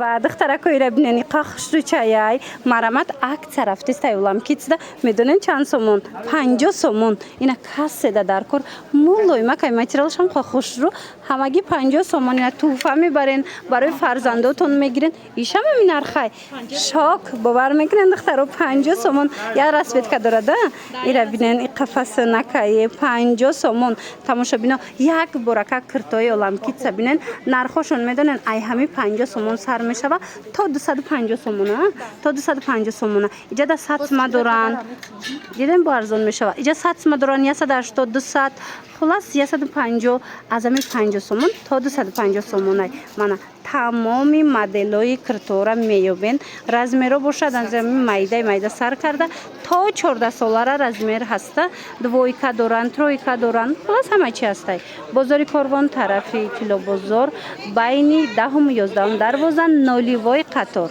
ва духтаракоира бинени қахшручаяй марамат акция рафтистай улам кицда медонен чанд сомон 50 сомон ина касседа даркор муллой макай материалшам қахшру ҳамаги 50 сомон ина туҳфа мебарен барои фарзандотон мегирен ишам минархай шок бовар мекунен духтаро 50 сомон я расветка дорада ира бинен қафасонакай 50 сомон тамошобино як борака киртои улам кицда бинен нархошон медонен ай ҳами 50 сомон сар мешава то 250 сомона то 250 сомона иҷада сатма доран дидем бо арзон мешава иҷа сатма доран 180 200 хулас 150 аз ами 50 сомон то 250 сомонай мана тамоми моделои киртора меёбен размеро бошад аз ами майда сар карда то 14 солара размер ҳаста двойка доран тройка доран хулас ҳама чи ҳастай бозори корвон тарафи тило бозор байни 10-11 дарвоза нолевой қатор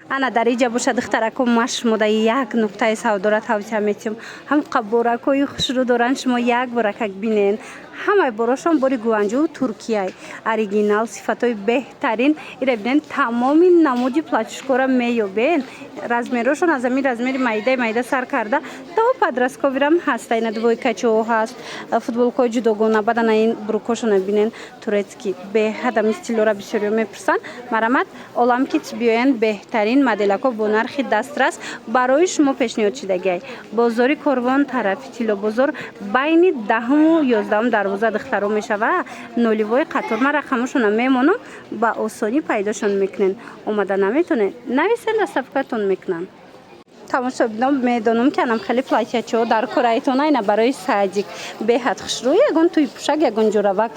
ана дар иҷа боша духтараком ма шумода як нуқтаи савдора тавсия метиҳам ҳам қаборакҳои хушрӯ доранд шумо як боракак бинен ҳамаи борошон бори гуанҷоу туркияй оригинал сифатҳои беҳтарин ира бинен тамоми намуди платишкора меёбен размерошон аз ами размери майда сар карда то подростковирам ҳаста ина двойкачо ҳаст футболкаҳои ҷудогона баъдан ин брукошона бинен турецки беҳадами стилора бисёриё мепурсанд марамат оламкиц биёянд беҳтарин моделако бо нархи дастрас барои шумо пешниҳод шидагиай бозори корвон тарафи тило бозор байни 10-11 дарвоза духтаро мешава нолевой қатор ма рақамошона мемонам ба осонӣ пайдошон мекунен омада наметонен нависен дастафкатон мекунан тамошобинон медонам ки анам хеле платячо дар кораитона ина барои садик беҳад хушрӯ ягон туи пушак ягон ҷуравак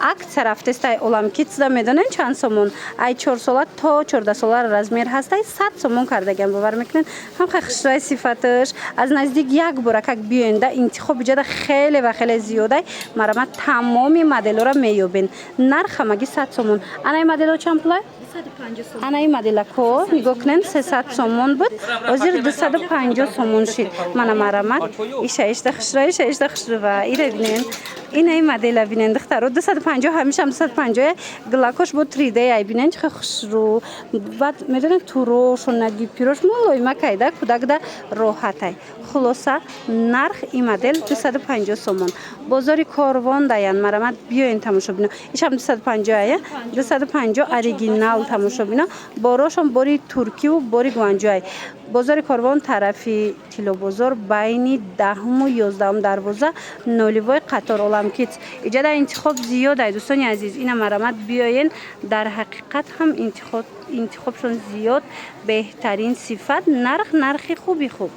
акция рафтестай оламкицда медонен чанд сомон ай 4 сола то 14 сола размер ҳастай 100 сомон кардагиам бовар мекунен ҳам хеле хушрӯи сифаташ аз наздик як боракак биёенда интихоб иҷада хеле ва хеле зиёдай марамат тамоми моделора меёбен нарх ҳамаги 100 сомон анаи модело чанд пулай анаи моделако нигоҳ кунен 300 сомон буд ҳозир 250 сомон шид мана марамат ишаишта хушрӯва ира бинен инаи модела бинен духтаро 250 ҳамешам 250 глакош бо 3D ай бинен чӣ хушрӯ баъд медонед турошонаги пирош молои макайда кудакда роҳатай хулоса нарх и модел 250 сомон бозори корвон даян марамат биёен тамошобино ишам 250 ая 250 оригинал тамошобино борошон бори туркию бори гуанҷоай бозори корвон тарафи тило бозор байни 10-11 дарвоза нолевой қатор оламкиц иҷада интихоб зиёдай дӯстони азиз ина марамат биёен дар ҳақиқат ҳам интихобшон зиёд беҳтарин сифат нархи хуби хуб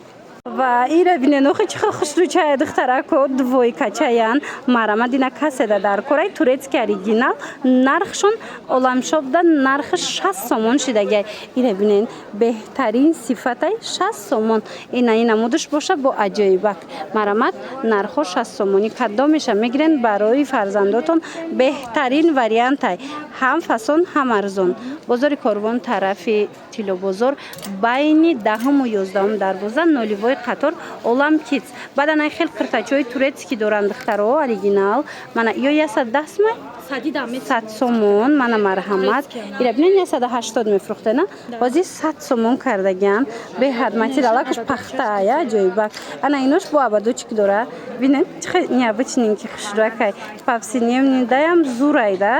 ва ира бинен охи чӣ хел хушрӯчая духтарако двойкачаян марамат ина каседа дар корай турецки оригинал нархшон оламшобда нархи 60 сомон шидагиай ира бинен беҳтарин сифатай 60 сомон ина намудаш боша бо аҷоибак марамат нархо 60 сомони кадомеша мегирен барои фарзандотон беҳтарин вариантай ҳам фасон ҳам арзон бозори корвон тарафи тило бозор байни 10-11 дарвоза нолевой қатор оламкиц баъдан ай хел киртачои турецки доранд духтаро оригинал мана ё 110 май 100 сомон мана марҳамат ира бинен 180 мефурӯхтена ҳозир 100 сомон кардагиан беҳад материалакаш пахта ая ҷойбак ана инош бо абадочки дора бинен чихе необычненький хушрӯакай павсинемни даям зурайда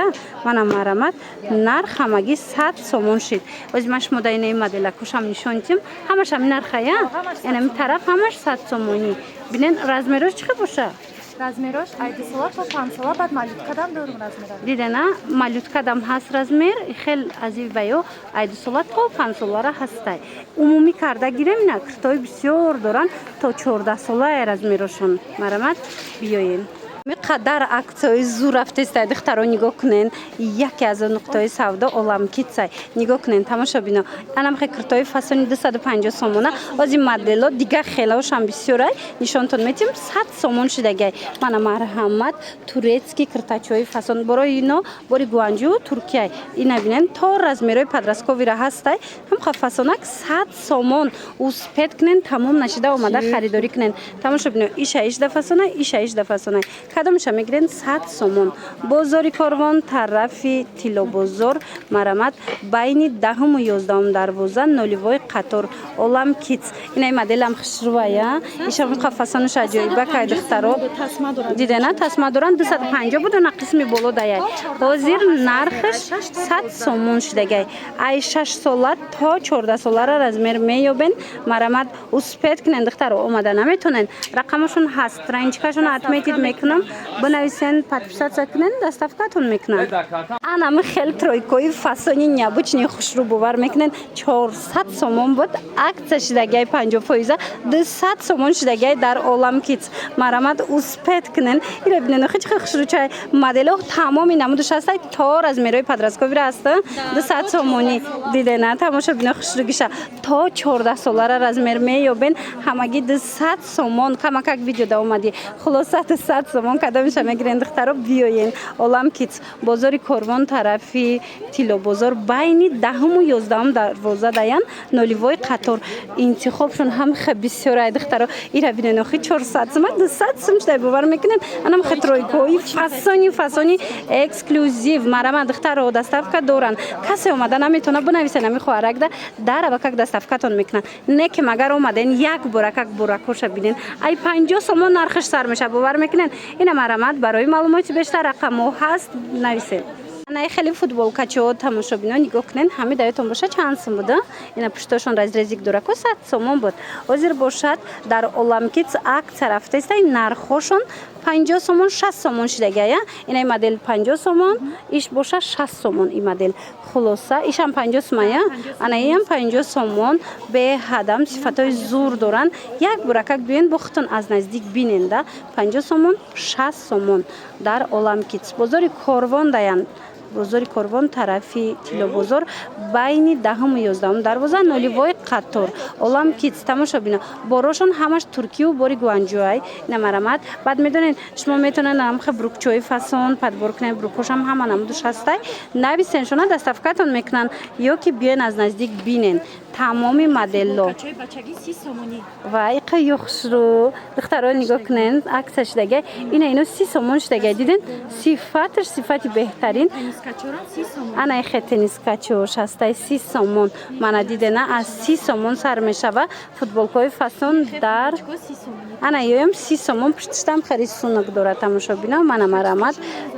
мана марҳамат нарх ҳамаги 100 сомон шид ҳозир ма шумода инаи моделакушам нишон дидим ҳамашам нархая яъне тараф ҳамаш 100 сомонӣ бинен размерош чихе боша размерош айдисола то 5 сола баъд малюткадам дорум размер дидена малюткадам ҳаст размер хел азиваё айдисола то 5 солара ҳастай умумӣ карда гирем ина киртои бисёр доранд то 14 сола размерошон марамат биёен миқадар аксияҳои зур рафтестай духтаро нигоҳ кунен яке аз нуқтаҳои савдо оламкицай нигоҳ кунен тамошобино анамхе киртои фасони 250 сомона ҳозир модело дигар хелаошам бисёрай нишонтон метиҳам 100 сомон шидагиай мана марҳамат турецки киртачои фасон борои ино бори гуанҷу туркияй ина бинен то размерои подростковира ҳастай ҳамха фасонак 100 сомон успед кунен тамом нашида омада харидорӣ кунен тамошобино иша 18 фасонай иша 18 фасонай кадомша мегирен 100 сомон. Бозори Корвон тарафи Тилобозор марамат байни 10 و 11 дарвоза нолевой қатор Олам Kids. Инай моделам хушрувая. Ишам қафасануш аҷоиба кай духтаро. Дидена тасма доран 250 буд на қисми боло даяй. Ҳозир нархш 100 сомон шудагай. Ай 6 сола то 14 солара размер меёбен. Марамат успет кинен духтаро омада наметонен. Рақамашун ҳаст. Страничкашун отметид мекунам. Бинависен подписаться кинен доставкатун мекунам. Анам хел тройкои фасони необычный хушру бовар мекунен. 400 сомон буд. Акция шудагай 50%. 200 сомон шудагай дар Олам Kids. Марамат успет кинен. Ира бинен хич хушру чай модело тамоми намудуш ҳастай то размерои подростковира аста. 200 сомони дидена тамоша бинен хушру гиша то 14 солара размер меёбен. Ҳамаги 200 сомон камакак видео да омади. Хулоса 200 сомон кадомиша мегирен духтаро биёен. Олам Kids бозори Корвон тарафи Тилобозор байни 10 و 11 дарвоза даян нолевой қатор интихобшун ҳам ха бисёрай духтаро ира бинен хи 400 сом 200 сом штай бовар мекунен анам хатройкои фасони эксклюзив марама духтаро доставка доран касе омада наметона бинависа намихоарагда дарава как доставкатон мекунан неки магар омаден як бора как бора коша бинен ай 50 сомон нархш сар меша бовар мекунен ина марамат барои маълумоти бештар рақамо ҳаст нависен. Ана хеле футболкачо тамошобино нигоҳ кунен ҳами даётон боша чанд сом буда ина пуштошон разрезик дурако 100 сомон буд ҳозир бошад дар Олам Kids акция рафтаистай нархошон 50 сомон 60 сомон шудагая инаи модел 50 сомон иш боша 60 сомон и модел хулоса ишам 50 сомая анаиам 50 сомон бе ҳадам сифатои зур доран як буракак биён бо хутун аз наздик биненда 50 сомон 60 сомон дар Олам Kids бозори Корвон даян бозори Корвон тарафи Тилобозор байни 10 و 11 дарвоза нолевой қатор Олам Kids тамоша бина борошон ҳамаш туркию бори гуанҷуай намарамат баъд медонен шумо метонен намха брукчои фасон подбор кунен брукошам ҳама намудуш ҳастай нависен шона доставкатон мекунан ё ки биён аз наздик бинен тамоми моделло ва иқа юхшру духтаро нигоҳ кунен акция шудагай ина ино 30 сомон шудагай диден сифатш сифати беҳтарин ана ихе теннискачош ҳастай 30 сомон мана дидена аз 30 сомон сар мешава футболкаи фасон дар ана ёем 30 сомон пуштиштам хеле сунук дорад тамошобино мана марамат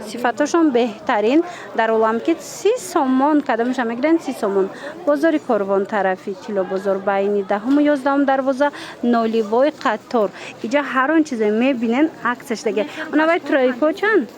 сифатошон беҳтарин дар Олам Kids 30 сомон кадомиша мегирен 30 сомон бозори Корвон тарафи Тилобозор байни 10 و 11 дарвоза нолевой қатор иҷа ҳар он чизе мебинен акция шудагай онавай тройко чанд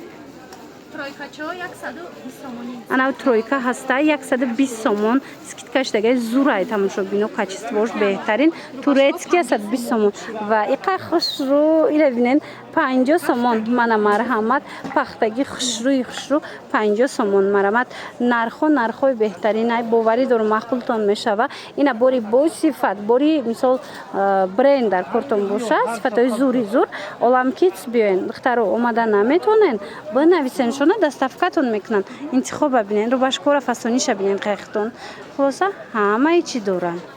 тройкачо 120 сомони ана тройка ҳаста 120 сомон скидка шудагай зурай тамошобино качествош беҳтарин турецки 120 сомон ва иқа хушру ира бинен 50 сомон мана марҳамат пахтаги хушру 50 сомон марамат нархои беҳтарин ай боварӣ дорум мақбултон мешава ина бори бо сифат бори мисол бренд дар кортон боша сифатои зури зур Олам Kids биёен духтаро омада наметонен бинависен шона доставкатон мекунан интихоба бинен рубашкора фасониша бинен қайхтон хулоса ҳамаи чӣ доранд.